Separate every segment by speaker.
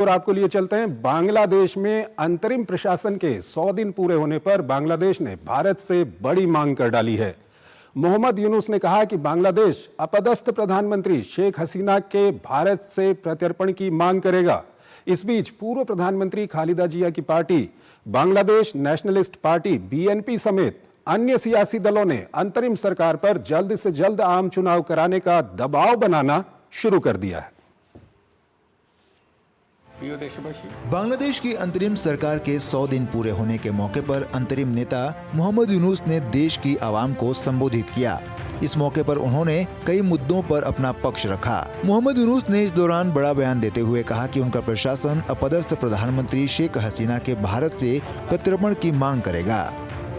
Speaker 1: और आपको लिए चलते हैं। बांग्लादेश में अंतरिम प्रशासन के 100 दिन पूरे होने पर बांग्लादेश ने भारत से बड़ी मांग कर डाली है। मोहम्मद यूनुस ने कहा कि बांग्लादेश अपदस्थ प्रधानमंत्री शेख हसीना के भारत से प्रत्यर्पण की मांग करेगा। इस बीच पूर्व प्रधानमंत्री खालिदा जिया की party Bangladesh nationalist party BNP समेत अन्य सियासी दलों ने अंतरिम सरकार पर जल्द से जल्द आम चुनाव कराने का दबाव बनाना शुरू कर दिया है।
Speaker 2: बांग्लादेश की अंतरिम सरकार के 100 दिन पूरे होने के मौके पर अंतरिम नेता मोहम्मद यूनुस ने देश की आवाम को संबोधित किया। इस मौके पर उन्होंने कई मुद्दों पर अपना पक्ष रखा। मोहम्मद यूनुस ने इस दौरान बड़ा बयान देते हुए कहा कि उनका प्रशासन अपदस्थ प्रधानमंत्री शेख हसीना के भारत से प्रत्यर्पण की मांग करेगा।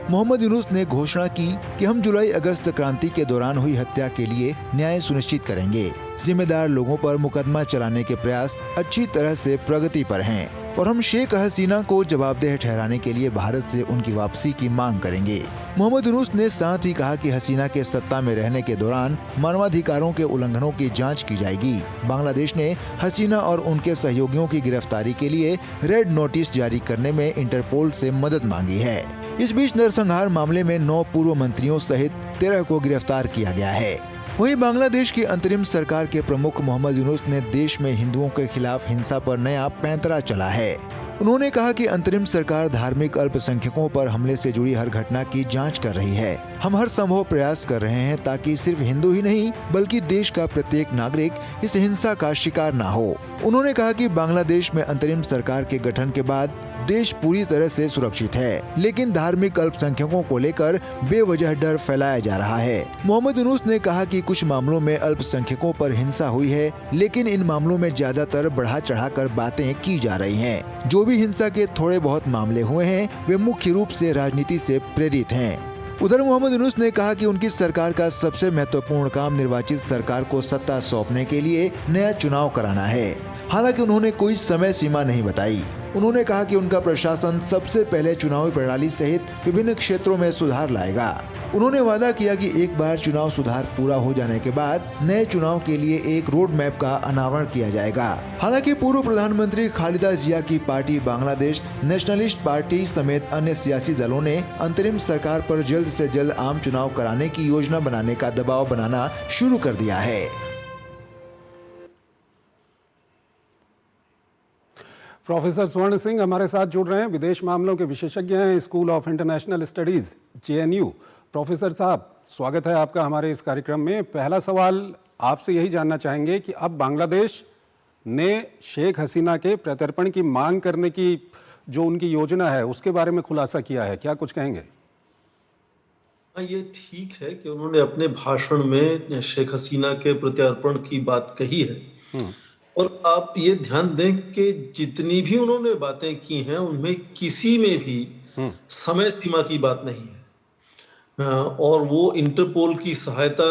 Speaker 2: मोहम्मद यूनुस ने घोषणा की कि हम जुलाई अगस्त क्रांति के दौरान हुई हत्या के लिए न्याय सुनिश्चित करेंगे। जिम्मेदार लोगों पर मुकदमा चलाने के प्रयास अच्छी तरह से प्रगति पर हैं और हम शेख हसीना को जवाबदेह ठहराने के लिए भारत से उनकी वापसी की मांग करेंगे। मोहम्मद यूनुस ने साथ ही कहा कि हसीना के सत्ता में रहने के दौरान मानवाधिकारों के उल्लंघनों की जांच की जाएगी। बांग्लादेश ने हसीना और उनके सहयोगियों की गिरफ्तारी के लिए रेड नोटिस जारी करने में इंटरपोल से मदद मांगी है। इस बीच नरसंहार मामले में 9 पूर्व मंत्रियों सहित 13 को गिरफ्तार किया गया है। वहीं बांग्लादेश की अंतरिम सरकार के प्रमुख मोहम्मद यूनुस ने देश में हिंदुओं के खिलाफ हिंसा पर नया पैंतरा चला है। उन्होंने कहा कि अंतरिम सरकार धार्मिक अल्पसंख्यकों पर हमले से जुड़ी हर घटना की जांच कर रही है। हम हर संभव प्रयास कर रहे हैं ताकि सिर्फ हिंदू ही नहीं बल्कि देश का प्रत्येक नागरिक इस हिंसा का शिकार ना हो। उन्होंने कहा कि बांग्लादेश में अंतरिम सरकार के गठन के बाद देश पूरी तरह से सुरक्षित है, लेकिन धार्मिक अल्पसंख्यकों को लेकर बेवजह डर फैलाया जा रहा है। मोहम्मद यूनुस ने कहा कि कुछ मामलों में अल्पसंख्यकों पर हिंसा हुई है, लेकिन इन मामलों में ज्यादातर बढ़ा चढ़ाकर बातें की जा रही हैं। जो भी हिंसा के थोड़े बहुत मामले हुए हैं वे मुख्य रूप से राजनीति से प्रेरित हैं। उधर मोहम्मद यूनुस ने कहा कि उनकी सरकार का सबसे महत्वपूर्ण काम निर्वाचित सरकार को सत्ता सौंपने के लिए नया चुनाव कराना है। हालांकि उन्होंने कोई समय सीमा नहीं बताई। उन्होंने कहा कि उनका प्रशासन सबसे पहले चुनावी प्रणाली सहित विभिन्न क्षेत्रों में सुधार लाएगा। उन्होंने वादा किया कि एक बार चुनाव सुधार पूरा हो जाने के बाद नए चुनाव के लिए एक रोड मैप का अनावरण किया जाएगा। हालांकि पूर्व प्रधानमंत्री खालिदा जिया की पार्टी बांग्लादेश नेशनलिस्ट पार्टी समेत अन्य सियासी दलों ने अंतरिम सरकार पर जल्द से जल्द आम चुनाव कराने की योजना बनाने का दबाव बनाना शुरू कर दिया है।
Speaker 1: प्रोफेसर स्वर्ण सिंह हमारे साथ जुड़ रहे हैं, विदेश मामलों के विशेषज्ञ हैं, school of international studies JNU. Professor साहब, स्वागत है आपका हमारे इस कार्यक्रम में। पहला सवाल आपसे यही जानना चाहेंगे कि अब बांग्लादेश ने शेख हसीना के प्रत्यर्पण की मांग करने की जो उनकी योजना है उसके बारे में खुलासा किया है, क्या कुछ कहेंगे?
Speaker 3: ये ठीक है कि उन्होंने अपने भाषण में शेख हसीना के प्रत्यर्पण की बात कही है, और आप ये ध्यान दें कि जितनी भी उन्होंने बातें की हैं उनमें किसी में भी समय सीमा की बात नहीं है, और वो इंटरपोल की सहायता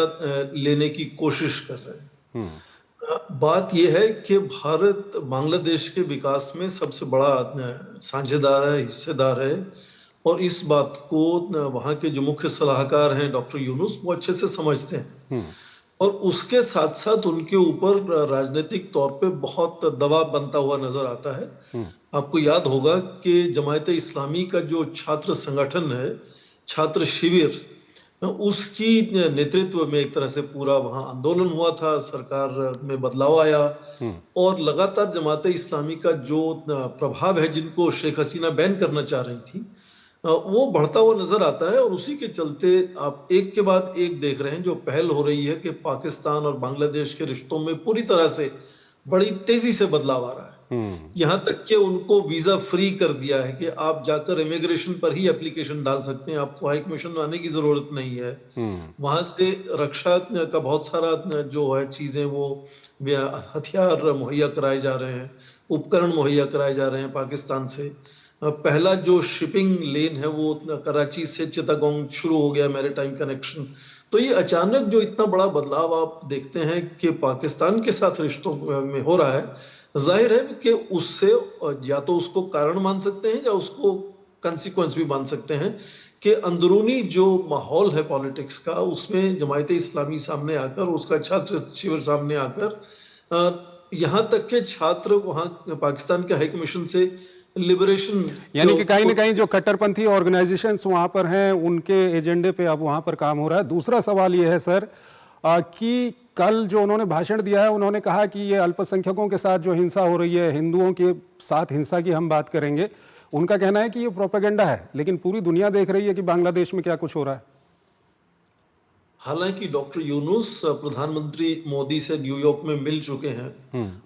Speaker 3: लेने की कोशिश कर रहे हैं। बात यह है कि भारत बांग्लादेश के विकास में सबसे बड़ा साझेदार है, हिस्सेदार है, और इस बात को वहाँ के जो मुख्य सलाहकार हैं डॉक्टर यूनुस वो अच्छे से समझते हैं, और उसके साथ साथ उनके ऊपर राजनीतिक तौर पे बहुत दबाव बनता हुआ नजर आता है। आपको याद होगा कि जमायत इस्लामी का जो छात्र संगठन है, छात्र शिविर, उसकी नेतृत्व में एक तरह से पूरा वहां आंदोलन हुआ था, सरकार में बदलाव आया, और लगातार जमात इस्लामी का जो प्रभाव है, जिनको शेख हसीना बैन करना चाह रही थी, वो बढ़ता हुआ नजर आता है। और उसी के चलते आप एक के बाद एक देख रहे हैं जो पहल हो रही है कि पाकिस्तान और बांग्लादेश के रिश्तों में पूरी तरह से बड़ी तेजी से बदलाव आ रहा है। यहाँ तक कि उनको वीजा फ्री कर दिया है कि आप जाकर इमिग्रेशन पर ही एप्लीकेशन डाल सकते हैं, आपको हाई कमीशन में आने की जरूरत नहीं है। वहां से रक्षा का बहुत सारा जो है चीजें, वो हथियार मुहैया कराए जा रहे हैं, उपकरण मुहैया कराए जा रहे हैं पाकिस्तान से। पहला जो शिपिंग लेन है वो कराची से चिटागोंग शुरू हो गया, मैरीटाइम कनेक्शन। तो ये अचानक जो इतना बड़ा बदलाव आप देखते हैं कि पाकिस्तान के साथ रिश्तों में हो रहा है, जाहिर है कि उससे या तो उसको कारण मान सकते हैं या उसको कंसिक्वेंस भी मान सकते हैं कि अंदरूनी जो माहौल है पॉलिटिक्स का, उसमें जमायत इस्लामी सामने आकर, उसका छात्र शिविर सामने आकर यहाँ तक के छात्र वहाँ पाकिस्तान के हाई कमीशन से लिबरेशन,
Speaker 1: यानी कि कहीं ना कहीं जो कट्टरपंथी ऑर्गेनाइजेशंस वहां पर हैं उनके एजेंडे पे अब वहां पर काम हो रहा है। दूसरा सवाल ये है सर कि कल जो उन्होंने भाषण दिया है, उन्होंने कहा कि ये अल्पसंख्यकों के साथ जो हिंसा हो रही है, हिंदुओं के साथ हिंसा की हम बात करेंगे, उनका कहना है कि ये प्रोपेगेंडा है, लेकिन पूरी दुनिया देख रही है कि बांग्लादेश में क्या कुछ हो रहा है।
Speaker 3: हालांकि डॉक्टर यूनुस प्रधानमंत्री मोदी से न्यूयॉर्क में मिल चुके हैं,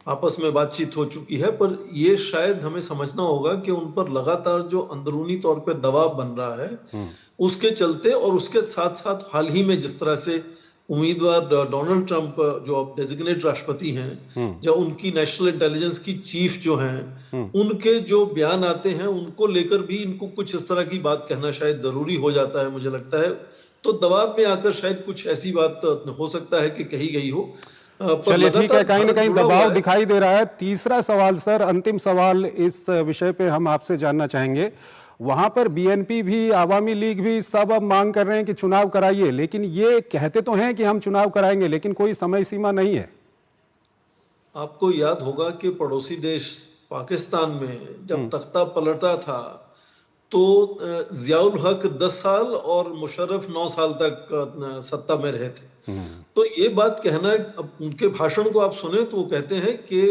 Speaker 3: आपस में बातचीत हो चुकी है, पर यह शायद हमें समझना होगा कि उन पर लगातार जो अंदरूनी तौर पे दबाव बन रहा है उसके चलते, और उसके साथ साथ हाल ही में जिस तरह से उम्मीदवार डोनाल्ड ट्रंप जो अब डेजिग्नेट राष्ट्रपति हैं, जब उनकी नेशनल इंटेलिजेंस की चीफ जो हैं, उनके जो बयान आते हैं उनको लेकर भी इनको कुछ इस तरह की बात कहना शायद जरूरी हो जाता है, मुझे लगता है। तो दबाव में आकर शायद कुछ ऐसी बात हो सकता है कि कही गई हो।
Speaker 1: चलिए ठीक है, कहीं ना कहीं दबाव दिखाई दे रहा है। तीसरा सवाल सर, अंतिम सवाल इस विषय पे हम आपसे जानना चाहेंगे। वहां पर बीएनपी भी, आवामी लीग भी सब अब मांग कर रहे हैं कि चुनाव कराइए, लेकिन ये कहते तो हैं कि हम चुनाव कराएंगे, लेकिन कोई समय सीमा नहीं है।
Speaker 3: आपको याद होगा कि पड़ोसी देश पाकिस्तान में जब तख्ता पलटा था तो जियाउल हक 10 साल और मुशर्रफ 9 साल तक सत्ता में रहे थे। तो ये बात कहना, अब उनके भाषण को आप सुने तो वो कहते हैं कि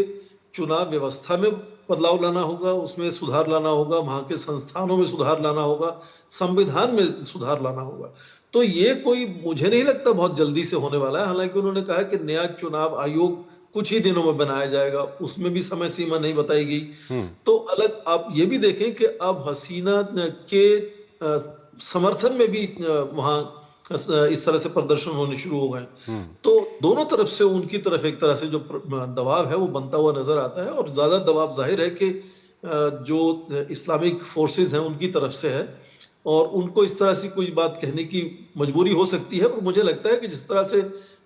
Speaker 3: चुनाव व्यवस्था में बदलाव लाना होगा, उसमें सुधार लाना होगा, वहां के संस्थानों में सुधार लाना होगा, संविधान में सुधार लाना होगा। तो ये कोई, मुझे नहीं लगता बहुत जल्दी से होने वाला है। हालांकि उन्होंने कहा कि नया चुनाव आयोग कुछ ही दिनों में बनाया जाएगा, उसमें भी समय सीमा नहीं बताई गई। तो अलग आप ये भी देखें कि अब हसीना के समर्थन में भी वहां इस तरह से प्रदर्शन होने शुरू हो गए। तो दोनों तरफ से उनकी तरफ एक तरह से जो दबाव है वो बनता हुआ नजर आता है, और ज्यादा दबाव जाहिर है कि जो इस्लामिक फोर्सेस हैं उनकी तरफ से है, और उनको इस तरह से कोई बात कहने की मजबूरी हो सकती है। पर मुझे लगता है कि जिस तरह से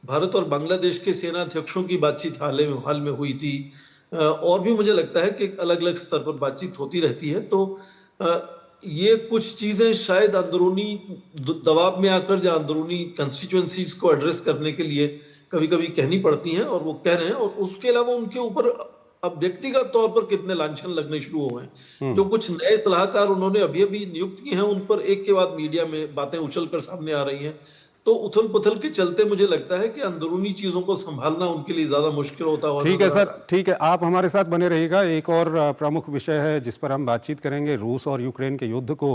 Speaker 3: भारत और बांग्लादेश के सेना अध्यक्षों की बातचीत हाल में हुई थी, और भी मुझे लगता है कि अलग अलग स्तर पर बातचीत होती रहती है। तो ये कुछ चीजें शायद अंदरूनी दबाव में आकर या अंदरूनी कंस्टिट्यूएंसीज को एड्रेस करने के लिए कभी कभी कहनी पड़ती हैं, और वो कह रहे हैं। और उसके अलावा उनके ऊपर अब व्यक्तिगत तौर पर कितने लांछन लगने शुरू हो गए। जो कुछ नए सलाहकार उन्होंने अभी अभी नियुक्त किए हैं, उन पर एक के बाद मीडिया में बातें उछल कर सामने आ रही हैं। तो उथल पुथल के चलते मुझे लगता है कि अंदरूनी चीजों को संभालना उनके लिए ज्यादा मुश्किल होता है।
Speaker 1: ठीक है सर, ठीक है, आप हमारे साथ बने रहिएगा। एक और प्रमुख विषय है जिस पर हम बातचीत करेंगे, रूस और यूक्रेन के युद्ध को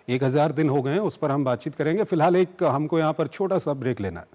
Speaker 1: 1000 दिन हो गए हैं, उस पर हम बातचीत करेंगे। फिलहाल एक हमको यहाँ पर छोटा सा ब्रेक लेना है।